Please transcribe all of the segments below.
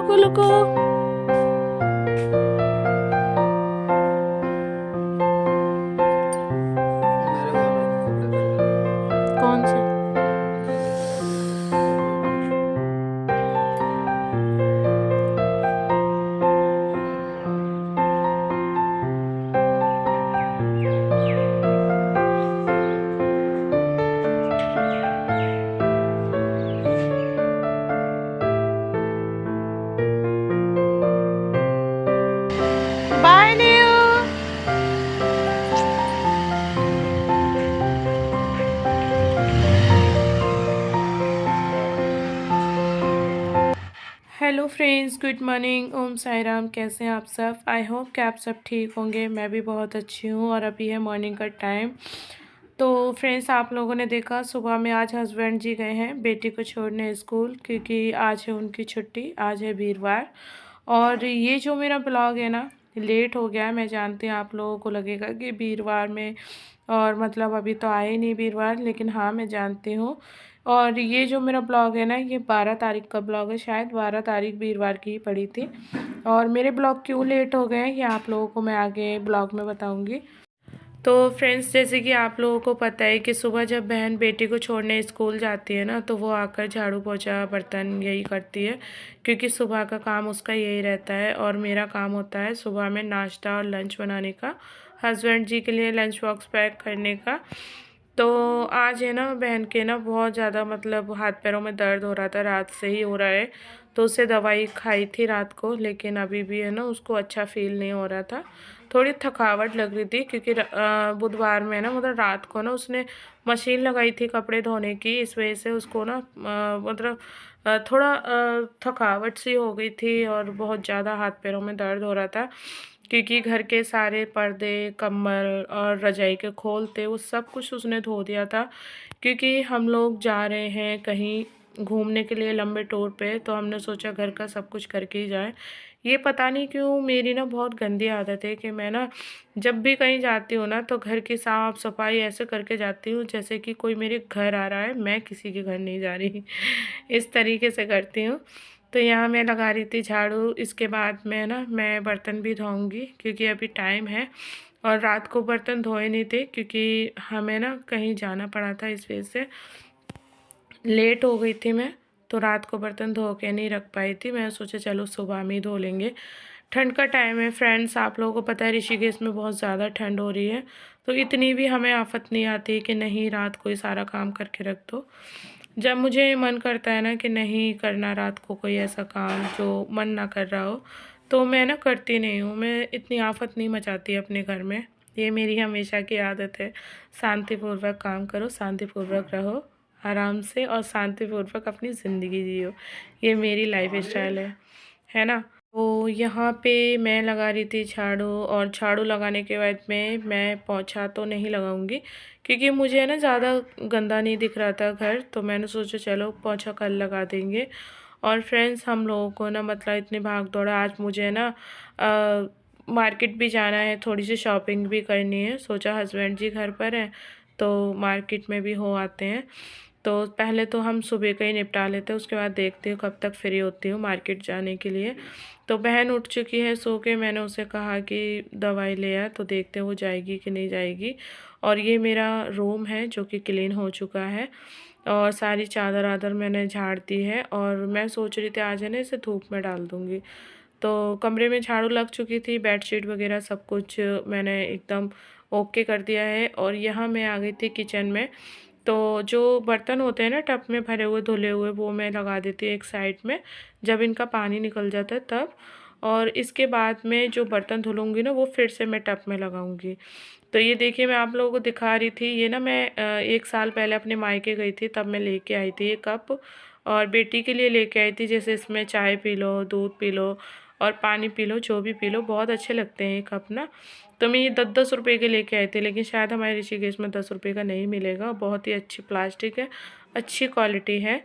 लुको लुको। मेरे वाला कपड़े पहन के जाओ। कौन से? बाय न्यू। Hello friends, good morning, Om Sai Ram. कैसे हैं आप सब? आई होप कि आप सब ठीक होंगे। मैं भी बहुत अच्छी हूँ और अभी है मॉर्निंग का टाइम। तो फ्रेंड्स, आप लोगों ने देखा सुबह में आज हस्बैंड जी गए हैं बेटी को छोड़ने स्कूल, क्योंकि आज है उनकी छुट्टी, आज है वीरवार। और ये जो मेरा ब्लॉग है ना, लेट हो गया है। मैं जानती हूँ आप लोगों को लगेगा कि वीरवार में, और मतलब अभी तो आए नहीं वीरवार, लेकिन हाँ मैं जानती हूँ। और ये जो मेरा ब्लॉग है ना, ये 12 तारीख का ब्लॉग है, शायद 12 तारीख वीरवार की ही पड़ी थी। और मेरे ब्लॉग क्यों लेट हो गए हैं ये आप लोगों को मैं आगे ब्लॉग में बताऊँगी। तो फ्रेंड्स, जैसे कि आप लोगों को पता है कि सुबह जब बहन बेटी को छोड़ने स्कूल जाती है ना, तो वो आकर झाड़ू पोछा बर्तन यही करती है, क्योंकि सुबह का काम उसका यही रहता है। और मेरा काम होता है सुबह में नाश्ता और लंच बनाने का, हस्बैंड जी के लिए लंच बॉक्स पैक करने का। तो आज है ना बहन के ना बहुत ज़्यादा मतलब हाथ पैरों में दर्द हो रहा था, रात से ही हो रहा है। तो उससे दवाई खाई थी रात को, लेकिन अभी भी है ना उसको अच्छा फील नहीं हो रहा था। थोड़ी थकावट लग रही थी, क्योंकि बुधवार में ना मतलब रात को ना उसने मशीन लगाई थी कपड़े धोने की, इस वजह से उसको ना मतलब थोड़ा थकावट सी हो गई थी और बहुत ज़्यादा हाथ पैरों में दर्द हो रहा था, क्योंकि घर के सारे पर्दे, कंबल और रजाई के खोल थे, वो सब कुछ उसने धो दिया था। क्योंकि हम लोग जा रहे हैं कहीं घूमने के लिए लंबे टूर पे, तो हमने सोचा घर का सब कुछ करके ही जाएं। ये पता नहीं क्यों मेरी ना बहुत गंदी आदत है कि मैं ना जब भी कहीं जाती हूँ ना, तो घर की साफ़ सफाई ऐसे करके जाती हूँ जैसे कि कोई मेरे घर आ रहा है, मैं किसी के घर नहीं जा रही। इस तरीके से करती हूँ। तो यहाँ मैं लगा रही थी झाड़ू, इसके बाद मैं बर्तन भी धोऊंगी, क्योंकि अभी टाइम है। और रात को बर्तन धोए नहीं थे, क्योंकि हमें ना कहीं जाना पड़ा था, इस वजह से लेट हो गई थी मैं। तो रात को बर्तन धो के नहीं रख पाई थी, मैं सोचा चलो सुबह में ही धो लेंगे। ठंड का टाइम है फ्रेंड्स, आप लोगों को पता है ऋषिकेश में बहुत ज़्यादा ठंड हो रही है। तो इतनी भी हमें आफत नहीं आती कि नहीं रात को ही सारा काम करके रख दो। जब मुझे मन करता है ना कि नहीं करना रात को कोई ऐसा काम जो मन ना कर रहा हो, तो मैं ना करती नहीं हूँ। मैं इतनी आफत नहीं मचाती अपने घर में, ये मेरी हमेशा की आदत है। शांतिपूर्वक काम करो, शांतिपूर्वक रहो, आराम से और शांतिपूर्वक अपनी ज़िंदगी जियो, ये मेरी लाइफ स्टाइल है ना। तो यहाँ पे मैं लगा रही थी झाड़ू, और झाड़ू लगाने के बाद में मैं पोंछा तो नहीं लगाऊंगी, क्योंकि मुझे ना ज़्यादा गंदा नहीं दिख रहा था घर, तो मैंने सोचा चलो पोंछा कल लगा देंगे। और फ्रेंड्स, हम लोगों को ना मतलब इतनी भाग दौड़, आज मुझे ना मार्केट भी जाना है, थोड़ी सी शॉपिंग भी करनी है। सोचा हस्बैंड जी घर पर हैं तो मार्केट में भी हो आते हैं। तो पहले तो हम सुबह का ही निपटा लेते हैं, उसके बाद देखती हूँ कब तक फ्री होती हूँ मार्केट जाने के लिए। तो बहन उठ चुकी है सो के, मैंने उसे कहा कि दवाई ले आ, तो देखते हैं वो जाएगी कि नहीं जाएगी। और ये मेरा रूम है जो कि क्लीन हो चुका है, और सारी चादर आदर मैंने झाड़ दी है। और मैं सोच रही थी आज है ना इसे धूप में डाल दूँगी। तो कमरे में झाड़ू लग चुकी थी, बेडशीट वगैरह सब कुछ मैंने एकदम ओके कर दिया है। और यहाँ मैं आ गई थी किचन में। तो जो बर्तन होते हैं ना टब में भरे हुए धुले हुए, वो मैं लगा देती हूँ एक साइड में, जब इनका पानी निकल जाता है तब। और इसके बाद में जो बर्तन धुलूँगी ना, वो फिर से मैं टब में लगाऊंगी। तो ये देखिए मैं आप लोगों को दिखा रही थी, ये ना मैं 1 साल पहले अपने मायके गई थी, तब मैं लेके आई थी ये कप। और बेटी के लिए लेके आई थी, जैसे इसमें चाय पी लो, दूध पी लो और पानी पी लो, जो भी पी लो, बहुत अच्छे लगते हैं ये कप ना। तो मैं ये 10-10 रुपये के लेके आए थे, लेकिन शायद हमारे ऋषिकेश में 10 रुपये का नहीं मिलेगा। बहुत ही अच्छी प्लास्टिक है, अच्छी क्वालिटी है।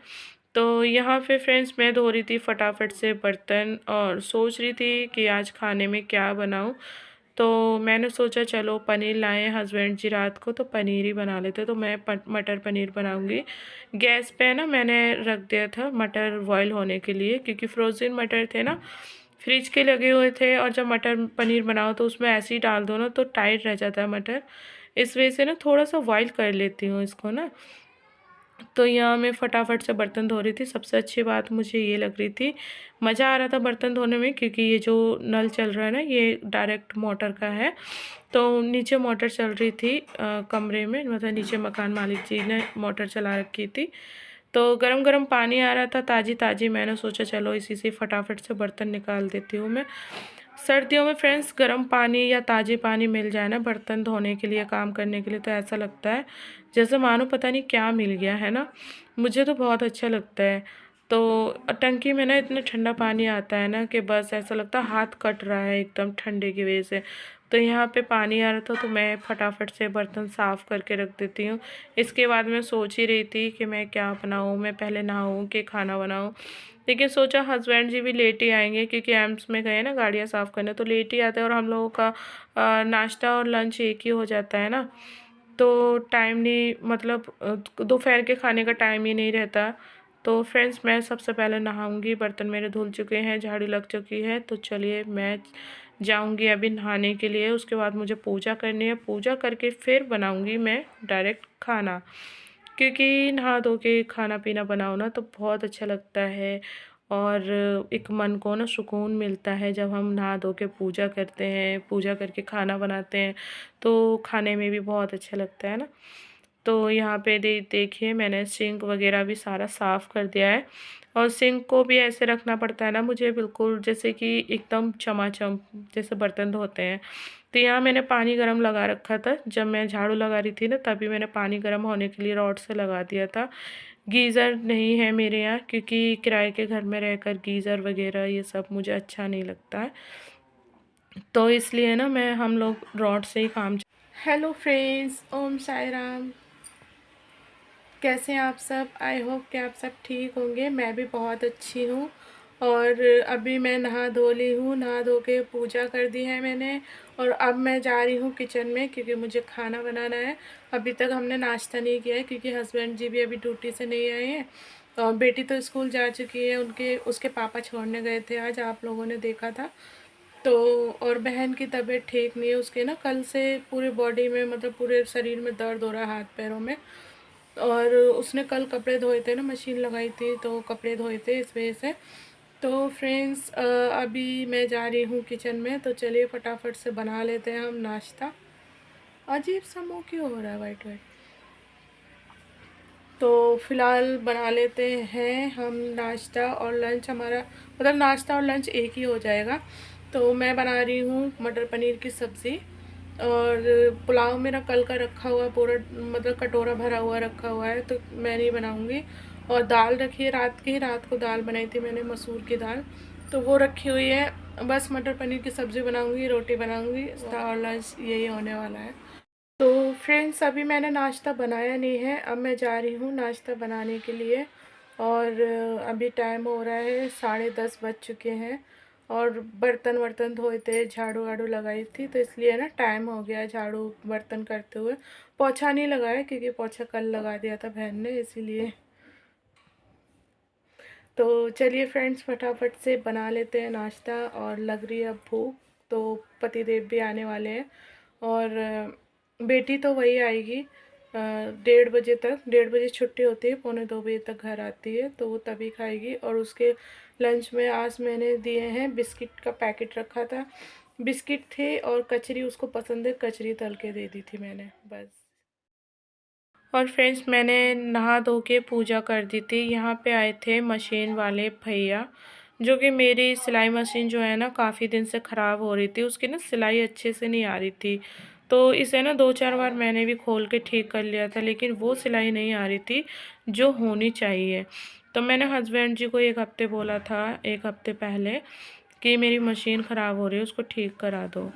तो यहाँ पे फ्रेंड्स मैं धो रही थी फटाफट से बर्तन, और सोच रही थी कि आज खाने में क्या बनाऊँ। तो मैंने सोचा चलो पनीर लाए हस्बैंड जी रात को, तो पनीर ही बना लेते। तो मैं मटर पनीर बनाऊंगी। गैस पे ना मैंने रख दिया था मटर बॉयल होने के लिए, क्योंकि फ्रोज़न मटर थे ना, फ्रिज के लगे हुए थे। और जब मटर पनीर बनाओ तो उसमें ऐसे ही डाल दो ना तो टाइट रह जाता है मटर। इस वजह से ना थोड़ा सा बॉयल कर लेती हूँ इसको ना। तो यहाँ मैं फटाफट से बर्तन धो रही थी। सबसे अच्छी बात मुझे ये लग रही थी, मज़ा आ रहा था बर्तन धोने में, क्योंकि ये जो नल चल रहा है ना ये डायरेक्ट मोटर का है। तो नीचे मोटर चल रही थी कमरे में, मतलब नीचे मकान मालिक जी ने मोटर चला रखी थी। तो गरम गरम पानी आ रहा था ताज़ी ताज़ी। मैंने सोचा चलो इसी से फटाफट से बर्तन निकाल देती हूँ मैं। सर्दियों में फ्रेंड्स गर्म पानी या ताज़ी पानी मिल जाए ना बर्तन धोने के लिए, काम करने के लिए, तो ऐसा लगता है जैसे मानो पता नहीं क्या मिल गया है ना। मुझे तो बहुत अच्छा लगता है। तो टंकी में ना इतना ठंडा पानी आता है ना कि बस ऐसा लगता है हाथ कट रहा है एकदम ठंडे की वजह से। तो यहाँ पे पानी आ रहा था तो मैं फटाफट से बर्तन साफ़ करके रख देती हूँ। इसके बाद मैं सोच ही रही थी कि मैं क्या बनाऊँ, मैं पहले नहाऊँ कि खाना बनाऊँ। लेकिन सोचा हस्बैंड जी भी लेट ही आएंगे, क्योंकि एम्स में गए ना गाड़ियाँ साफ़ करने, तो लेट ही आते हैं। और हम लोगों का नाश्ता और लंच एक ही हो जाता है ना, तो टाइम नहीं, मतलब दोपहर के खाने का टाइम ही नहीं रहता। तो फ्रेंड्स मैं सबसे पहले नहाऊंगी, बर्तन मेरे धुल चुके हैं, झाड़ू लग चुकी है। तो चलिए मैं जाऊंगी अभी नहाने के लिए। उसके बाद मुझे पूजा करनी है, पूजा करके फिर बनाऊंगी मैं डायरेक्ट खाना, क्योंकि नहा धो के खाना पीना बनाओ ना तो बहुत अच्छा लगता है। और एक मन को ना सुकून मिलता है जब हम नहा धो के पूजा करते हैं, पूजा करके खाना बनाते हैं, तो खाने में भी बहुत अच्छा लगता है ना। तो यहाँ पे देखिए मैंने सिंक वगैरह भी सारा साफ़ कर दिया है। और सिंक को भी ऐसे रखना पड़ता है ना मुझे, बिल्कुल जैसे कि एकदम चमाचम जैसे बर्तन धोते हैं। तो यहाँ मैंने पानी गर्म लगा रखा था, जब मैं झाड़ू लगा रही थी ना तभी मैंने पानी गर्म होने के लिए रॉड से लगा दिया था। गीज़र नहीं है मेरे यहाँ, क्योंकि किराए के घर में रहकर गीज़र वगैरह ये सब मुझे अच्छा नहीं लगता है। तो इसलिए ना मैं हम लोग रॉड से ही काम। हेलो फ्रेंड्स, ओम साई राम। कैसे हैं आप सब? आई होप कि आप सब ठीक होंगे। मैं भी बहुत अच्छी हूँ। और अभी मैं नहा धो ली हूँ, नहा धो के पूजा कर दी है मैंने। और अब मैं जा रही हूँ किचन में, क्योंकि मुझे खाना बनाना है। अभी तक हमने नाश्ता नहीं किया है, क्योंकि हस्बैंड जी भी अभी ड्यूटी से नहीं आए हैं। और बेटी तो स्कूल जा चुकी है, उसके पापा छोड़ने गए थे आज, आप लोगों ने देखा था। तो और बहन की तबीयत ठीक नहीं है, उसके ना कल से पूरे बॉडी में, मतलब पूरे शरीर में दर्द हो रहा है, हाथ पैरों में। और उसने कल कपड़े धोए थे ना, मशीन लगाई थी तो कपड़े धोए थे इस वजह से। तो फ्रेंड्स अभी मैं जा रही हूँ किचन में, तो चलिए फटाफट से बना लेते हैं हम नाश्ता। अजीब सा मुँह क्यों हो रहा है वाइट वाइट। तो फ़िलहाल बना लेते हैं हम नाश्ता और लंच। हमारा मतलब नाश्ता और लंच एक ही हो जाएगा। तो मैं बना रही हूँ मटर पनीर की सब्ज़ी। और पुलाव मेरा कल का रखा हुआ पूरा, मतलब कटोरा भरा हुआ रखा हुआ है, तो मैं नहीं बनाऊँगी। और दाल रखी है रात की, रात को दाल बनाई थी मैंने मसूर की दाल, तो वो रखी हुई है। बस मटर पनीर की सब्ज़ी बनाऊँगी, रोटी बनाऊँगी, और लंच यही होने वाला है। तो फ्रेंड्स अभी मैंने नाश्ता बनाया नहीं है, अब मैं जा रही हूँ नाश्ता बनाने के लिए। और अभी टाइम हो रहा है 10:30 बज चुके हैं। और बर्तन वर्तन धोए थे, झाड़ू वाड़ू लगाई थी, तो इसलिए ना टाइम हो गया झाड़ू बर्तन करते हुए। पोछा नहीं लगाया, क्योंकि पोछा कल लगा दिया था बहन ने, इसीलिए। तो चलिए फ्रेंड्स फटाफट से बना लेते हैं नाश्ता, और लग रही है अब भूख। तो पतिदेव भी आने वाले हैं। और बेटी तो वही आएगी 1:30 बजे तक। 1:30 बजे छुट्टी होती है, 1:45 तक घर आती है, तो वो तभी खाएगी। और उसके लंच में आज मैंने दिए हैं, बिस्किट का पैकेट रखा था, बिस्किट थे और कचरी उसको पसंद है, कचरी तल के दे दी थी मैंने बस। और फ्रेंड्स मैंने नहा धो के पूजा कर दी थी। यहाँ पे आए थे मशीन वाले भैया, जो कि मेरी सिलाई मशीन जो है ना काफ़ी दिन से ख़राब हो रही थी, उसकी ना सिलाई अच्छे से नहीं आ रही थी। तो इसे ना 2-4 बार मैंने भी खोल के ठीक कर लिया था, लेकिन वो सिलाई नहीं आ रही थी जो होनी चाहिए। तो मैंने हस्बैंड जी को 1 हफ्ते बोला था, 1 हफ्ते पहले, कि मेरी मशीन ख़राब हो रही है, उसको ठीक करा दो।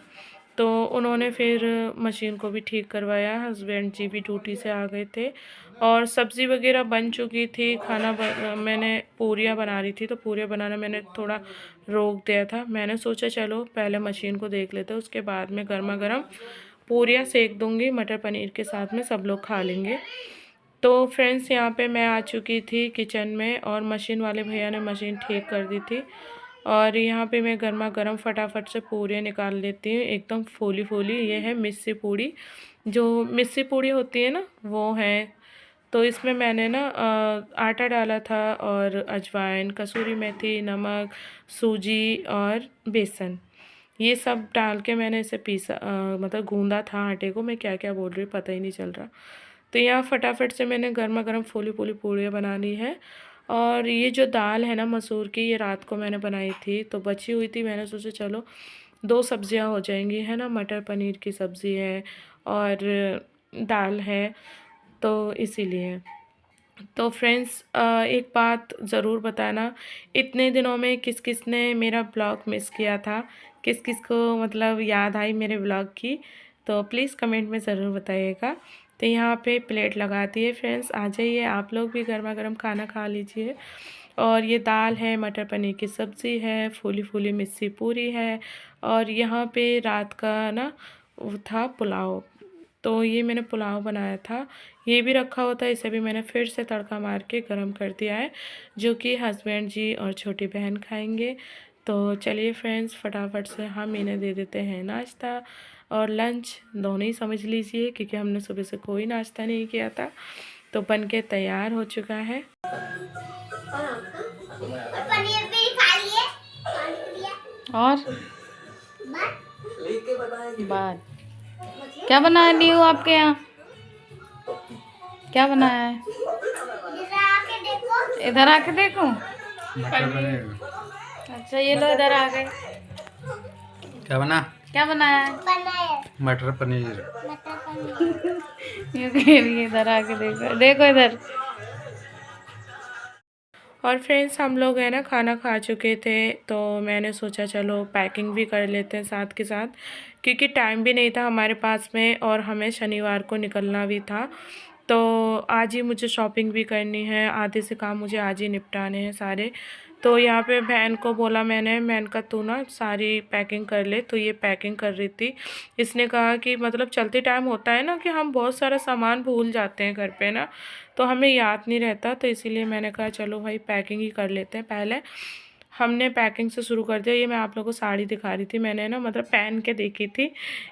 तो उन्होंने फिर मशीन को भी ठीक करवाया। हस्बैंड जी भी ड्यूटी से आ गए थे और सब्ज़ी वगैरह बन चुकी थी। मैंने पूरियाँ बना रही थी, तो पूरियाँ बनाना मैंने थोड़ा रोक दिया था। मैंने सोचा चलो पहले मशीन को देख लेते हैं, उसके बाद में गर्मा गर्म पूरियाँ सेक दूँगी मटर पनीर के साथ में, सब लोग खा लेंगे। तो फ्रेंड्स यहाँ पे मैं आ चुकी थी किचन में और मशीन वाले भैया ने मशीन ठीक कर दी थी। और यहाँ पे मैं गर्मा गर्म फटाफट से पूरियाँ निकाल लेती हूँ, एकदम फूली फूली। ये है मिस्सी पूड़ी, जो मिस्सी पूड़ी होती है ना वो है। तो इसमें मैंने ना आटा डाला था और अजवाइन, कसूरी मेथी, नमक, सूजी और बेसन, ये सब डाल के मैंने इसे पीसा, मतलब गूंदा था आटे को। मैं क्या क्या बोल रही हूँ पता ही नहीं चल रहा। तो यहाँ फटाफट से मैंने गर्मा गर्म फूली फूली पूड़ियाँ बना ली है। और ये जो दाल है ना मसूर की, ये रात को मैंने बनाई थी तो बची हुई थी। मैंने सोचा चलो 2 सब्जियाँ हो जाएंगी, है ना, मटर पनीर की सब्ज़ी है और दाल है, तो इसीलिए। तो फ्रेंड्स एक बात ज़रूर बताना, इतने दिनों में किस किस ने मेरा ब्लॉग मिस किया था, किस किस को मतलब याद आई मेरे ब्लॉग की, तो प्लीज़ कमेंट में ज़रूर बताइएगा। तो यहाँ पे प्लेट लगा दी है फ्रेंड्स, आ जाइए आप लोग भी गर्मा गर्म खाना खा लीजिए। और ये दाल है, मटर पनीर की सब्ज़ी है, फूली फूली मिस्सी पूरी है और यहाँ पे रात का ना वो था पुलाव, तो ये मैंने पुलाव बनाया था, ये भी रखा हुआ था। इसे भी मैंने फिर से तड़का मार के गरम कर दिया है, जो कि हस्बैंड जी और छोटी बहन खाएंगे। तो चलिए फ्रेंड्स फटाफट से हम इन्हें दे देते हैं नाश्ता और लंच, दोनों ही समझ लीजिए, क्योंकि हमने सुबह से कोई नाश्ता नहीं किया था। तो बन के तैयार हो चुका है। पनीर भी खा लिए और बात क्या बना ली हो आपके यहाँ? क्या बनाया है? इधर आके देखो। अच्छा ये लो इधर आ गए। क्या बना? क्या बनाया है? मटर पनीर। ये कह रही है इधर आके देखो, देखो इधर। और फ्रेंड्स हम लोग है ना खाना खा चुके थे, तो मैंने सोचा चलो पैकिंग भी कर लेते हैं साथ के साथ, क्योंकि टाइम भी नहीं था हमारे पास में और हमें शनिवार को निकलना भी था। तो आज ही मुझे शॉपिंग भी करनी है, आधे से काम मुझे आज ही निपटाने हैं सारे। तो यहाँ पे बहन को बोला मैंने कहा तू ना सारी पैकिंग कर ले, तो ये पैकिंग कर रही थी। इसने कहा कि मतलब चलते टाइम होता है ना कि हम बहुत सारा सामान भूल जाते हैं घर पे ना, तो हमें याद नहीं रहता, तो इसीलिए मैंने कहा चलो भाई पैकिंग ही कर लेते हैं पहले। हमने पैकिंग से शुरू कर दिया। ये मैं आप लोगों को साड़ी दिखा रही थी, मैंने ना मतलब पहन के देखी थी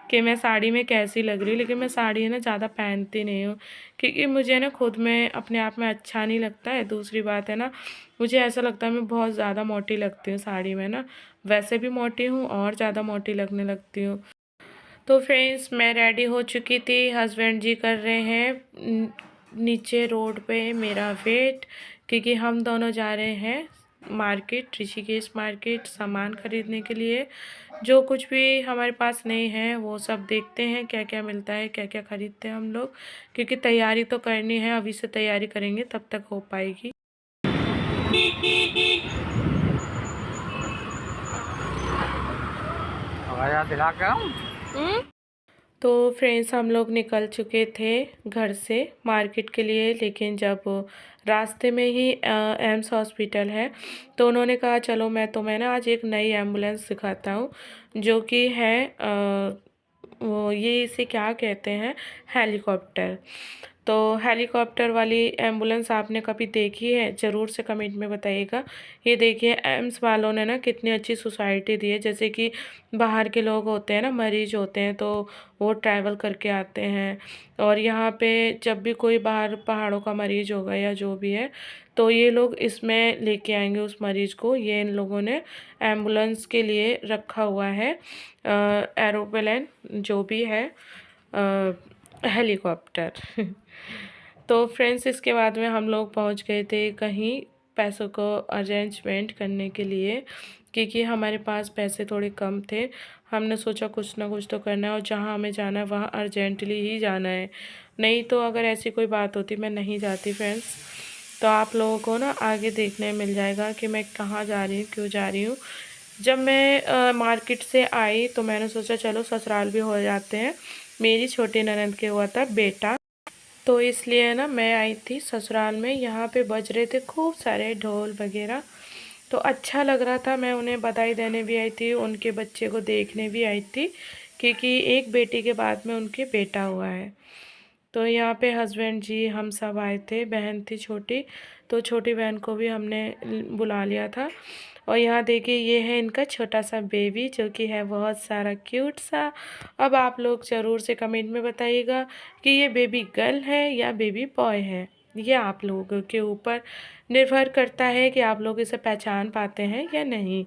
कि मैं साड़ी में कैसी लग रही हूँ, लेकिन मैं साड़ी है ना ज़्यादा पहनती नहीं हूँ, क्योंकि मुझे ना खुद में अपने आप में अच्छा नहीं लगता है। दूसरी बात है ना, मुझे ऐसा लगता है मैं बहुत ज़्यादा मोटी लगती हूँ साड़ी में ना, वैसे भी मोटी हूँ और ज़्यादा मोटी लगने लगती हूँ। तो फ्रेंड्स मैं रेडी हो चुकी थी, हस्बैंड जी कर रहे हैं नीचे रोड पे मेरा वेट, क्योंकि हम दोनों जा रहे हैं मार्केट, ऋषिकेश मार्केट, सामान ख़रीदने के लिए। जो कुछ भी हमारे पास नहीं है वो सब देखते हैं क्या क्या मिलता है, क्या क्या ख़रीदते हैं हम लोग, क्योंकि तैयारी तो करनी है, अभी से तैयारी करेंगे तब तक हो पाएगी। दिला के तो फ्रेंड्स हम लोग निकल चुके थे घर से मार्केट के लिए, लेकिन जब रास्ते में ही एम्स हॉस्पिटल है, तो उन्होंने कहा चलो मैं तुम्हें ना आज एक नई एम्बुलेंस सिखाता हूँ, जो कि है वो ये इसे क्या कहते हैं, हेलीकॉप्टर। तो हेलीकॉप्टर वाली एम्बुलेंस आपने कभी देखी है ज़रूर से कमेंट में बताइएगा। ये देखिए एम्स वालों ने ना कितनी अच्छी सोसाइटी दी है, जैसे कि बाहर के लोग होते हैं ना, मरीज होते हैं, तो वो ट्रैवल करके आते हैं। और यहाँ पे जब भी कोई बाहर पहाड़ों का मरीज होगा या जो भी है, तो ये लोग इसमें लेके आएंगे उस मरीज को। ये इन लोगों ने एम्बुलेंस के लिए रखा हुआ है, एरोप्लेन जो भी है, हेलीकॉप्टर। तो फ्रेंड्स इसके बाद में हम लोग पहुंच गए थे कहीं पैसों को अरेंजमेंट करने के लिए, क्योंकि हमारे पास पैसे थोड़े कम थे। हमने सोचा कुछ ना कुछ तो करना है, और जहाँ हमें जाना है वहाँ अर्जेंटली ही जाना है, नहीं तो अगर ऐसी कोई बात होती मैं नहीं जाती फ्रेंड्स। तो आप लोगों को ना आगे देखने मिल जाएगा कि मैं कहाँ जा रही हूँ, क्यों जा रही हूँ। जब मैं मार्केट से आई तो मैंने सोचा चलो ससुराल भी हो जाते हैं। मेरी छोटी ननद के हुआ था बेटा, तो इसलिए ना मैं आई थी ससुराल में। यहाँ पे बज रहे थे खूब सारे ढोल वगैरह, तो अच्छा लग रहा था। मैं उन्हें बधाई देने भी आई थी, उनके बच्चे को देखने भी आई थी, क्योंकि एक बेटी के बाद में उनके बेटा हुआ है। तो यहाँ पे हस्बैंड जी हम सब आए थे, बहन थी छोटी, तो छोटी बहन को भी हमने बुला लिया था। और यहाँ देखिए ये है इनका छोटा सा बेबी, जो कि है बहुत सारा क्यूट सा। अब आप लोग ज़रूर से कमेंट में बताइएगा कि ये बेबी गर्ल है या बेबी बॉय है। ये आप लोगों के ऊपर निर्भर करता है कि आप लोग इसे पहचान पाते हैं या नहीं।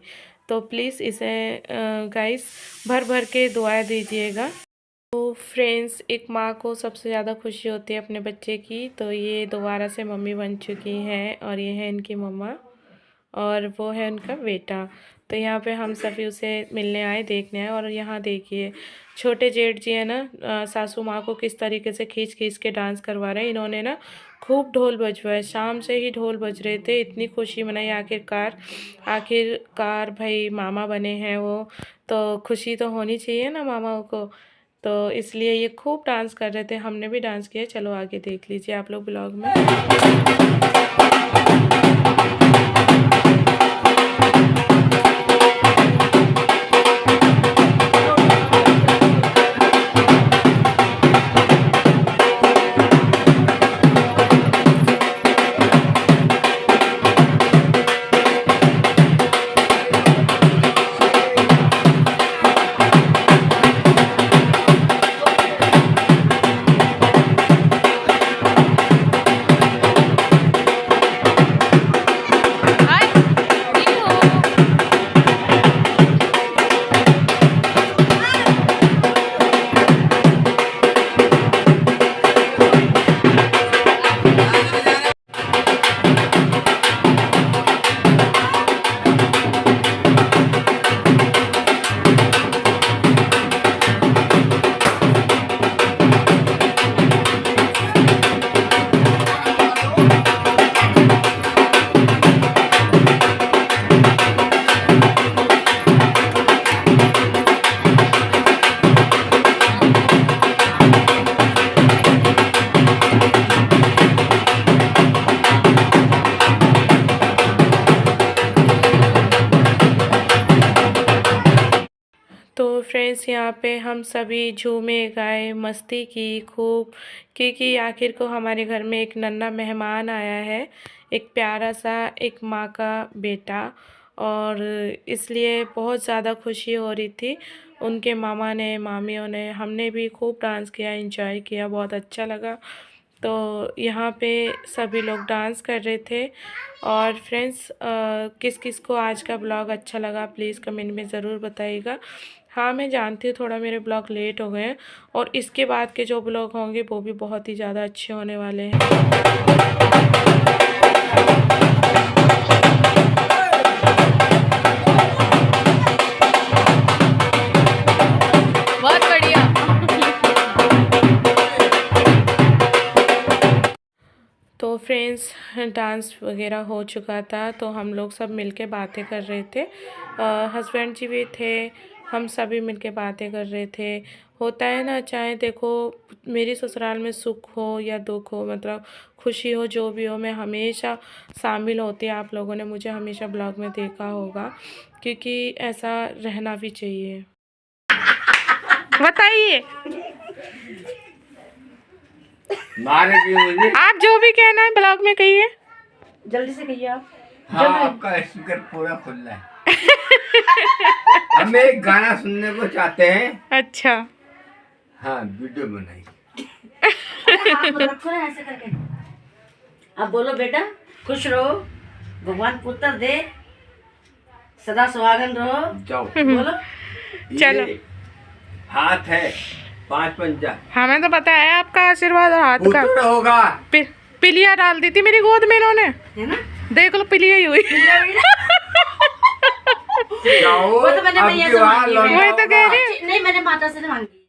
तो प्लीज़ इसे गाइस भर भर के दुआएं दीजिएगा। तो फ्रेंड्स, एक माँ को सबसे ज़्यादा खुशी होती है अपने बच्चे की। तो ये दोबारा से मम्मी बन चुकी हैं और ये है इनकी मम्मा और वो है उनका बेटा। तो यहाँ पे हम सभी उसे मिलने आए, देखने आए। और यहाँ देखिए छोटे जेठ जी है ना, सासू माँ को किस तरीके से खींच खींच के डांस करवा रहे हैं। इन्होंने ना खूब ढोल बजवाए, शाम से ही ढोल बज रहे थे। इतनी खुशी मनाई, आखिरकार भाई मामा बने हैं वो, तो खुशी तो होनी चाहिए ना मामाओं को। तो इसलिए ये खूब डांस कर रहे थे, हमने भी डांस किया। चलो आगे देख लीजिए आप लोग ब्लॉग में। तो फ्रेंड्स, यहाँ पे हम सभी झूमे गाए, मस्ती की खूब, क्योंकि आखिर को हमारे घर में एक नन्हा मेहमान आया है, एक प्यारा सा एक माँ का बेटा। और इसलिए बहुत ज़्यादा खुशी हो रही थी। उनके मामा ने, मामियों ने, हमने भी खूब डांस किया, एंजॉय किया, बहुत अच्छा लगा। तो यहाँ पे सभी लोग डांस कर रहे थे। और फ्रेंड्स, किस किस को आज का ब्लॉग अच्छा लगा प्लीज़ कमेंट में ज़रूर बताइएगा। हाँ, मैं जानती हूँ थोड़ा मेरे ब्लॉग लेट हो गए हैं, और इसके बाद के जो ब्लॉग होंगे वो भी बहुत ही ज़्यादा अच्छे होने वाले हैं। बहुत बढ़िया। तो फ्रेंड्स, डांस वगैरह हो चुका था, तो हम लोग सब मिलके बातें कर रहे थे। हस्बैंड जी भी थे, हम सभी मिलके बातें कर रहे थे। होता है ना, चाहे देखो मेरी ससुराल में सुख हो या दुख हो, मतलब खुशी हो, जो भी हो, मैं हमेशा शामिल होती। आप लोगों ने मुझे हमेशा ब्लॉग में देखा होगा, क्योंकि ऐसा रहना भी चाहिए। बताइए आप जो भी कहना है ब्लॉग में कहिए, जल्दी से कहिए आप। हाँ, आपका स्पीकर पूरा खुला है। हम एक गाना सुनने को चाहते हैं। अच्छा, हाँ, वीडियो बनाइए। आप रखो ना ऐसे करके। आप बोलो बेटा, खुश रहो, भगवान पुत्र दे, सदा सुहागन रहो। जाओ बोलो। चलो। ये हाथ है 5 पंजा, हमें तो पता है आपका आशीर्वाद और हाथ का। पुत्र होगा। पिलिया डाल दी थी मेरी गोद में इन्होंने, है ना? देख लो पिलिया ही हुई। जाओ, वो तो मैंने अब मैया की से बार मांगी है। लौटा वही तो कह रही होगा। नहीं, मैंने माता से मांगी।